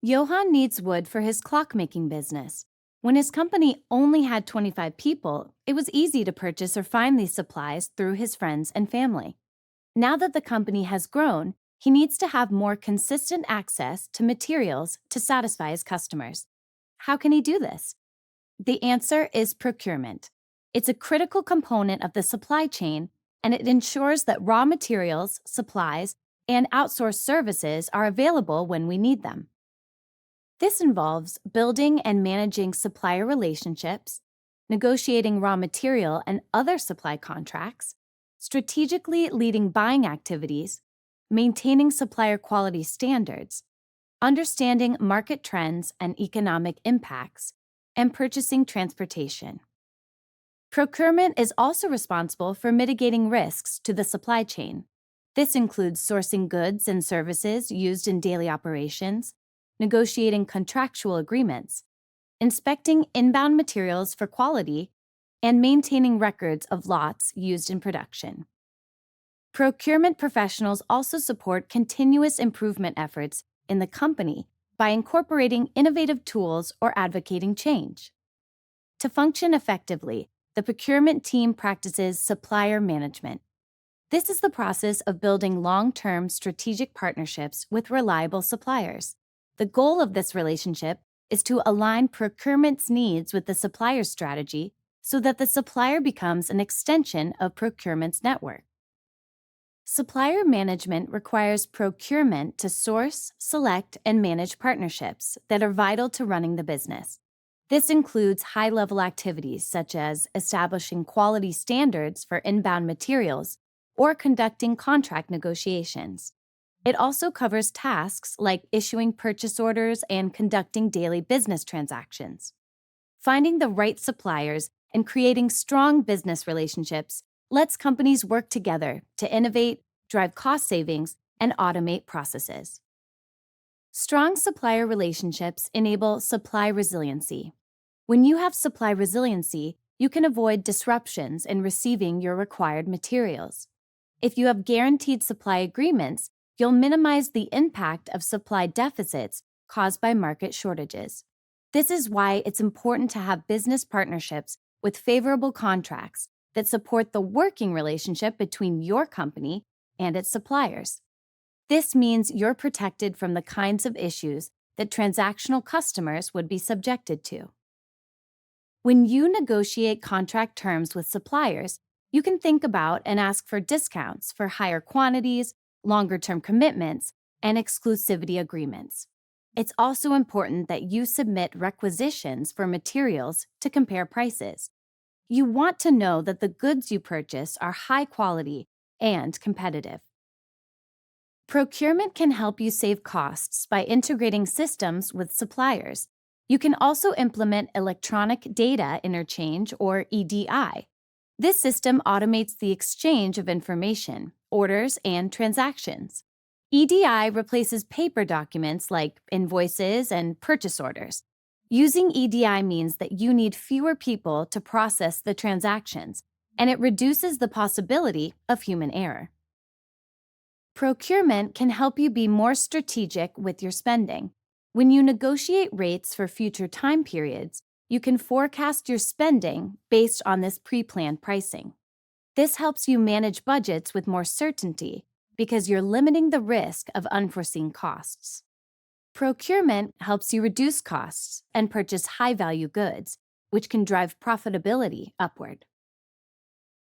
Johann needs wood for his clockmaking business. When his company only had 25 people, it was easy to purchase or find these supplies through his friends and family. Now that the company has grown, he needs to have more consistent access to materials to satisfy his customers. How can he do this? The answer is procurement. It's a critical component of the supply chain, and it ensures that raw materials, supplies, and outsourced services are available when we need them. This involves building and managing supplier relationships, negotiating raw material and other supply contracts, strategically leading buying activities, maintaining supplier quality standards, understanding market trends and economic impacts, and purchasing transportation. Procurement is also responsible for mitigating risks to the supply chain. This includes sourcing goods and services used in daily operations, negotiating contractual agreements, inspecting inbound materials for quality, and maintaining records of lots used in production. Procurement professionals also support continuous improvement efforts in the company by incorporating innovative tools or advocating change. To function effectively, the procurement team practices supplier management. This is the process of building long-term strategic partnerships with reliable suppliers. The goal of this relationship is to align procurement's needs with the supplier's strategy so that the supplier becomes an extension of procurement's network. Supplier management requires procurement to source, select, and manage partnerships that are vital to running the business. This includes high-level activities such as establishing quality standards for inbound materials or conducting contract negotiations. It also covers tasks like issuing purchase orders and conducting daily business transactions. Finding the right suppliers and creating strong business relationships lets companies work together to innovate, drive cost savings, and automate processes. Strong supplier relationships enable supply resiliency. When you have supply resiliency, you can avoid disruptions in receiving your required materials. If you have guaranteed supply agreements, you'll minimize the impact of supply deficits caused by market shortages. This is why it's important to have business partnerships with favorable contracts that support the working relationship between your company and its suppliers. This means you're protected from the kinds of issues that transactional customers would be subjected to. When you negotiate contract terms with suppliers, you can think about and ask for discounts for higher quantities, longer-term commitments, and exclusivity agreements. It's also important that you submit requisitions for materials to compare prices. You want to know that the goods you purchase are high quality and competitive. Procurement can help you save costs by integrating systems with suppliers. You can also implement electronic data interchange, or EDI. This system automates the exchange of information, orders, and transactions. EDI replaces paper documents like invoices and purchase orders. Using EDI means that you need fewer people to process the transactions, and it reduces the possibility of human error. Procurement can help you be more strategic with your spending. When you negotiate rates for future time periods, you can forecast your spending based on this pre-planned pricing. This helps you manage budgets with more certainty because you're limiting the risk of unforeseen costs. Procurement helps you reduce costs and purchase high-value goods, which can drive profitability upward.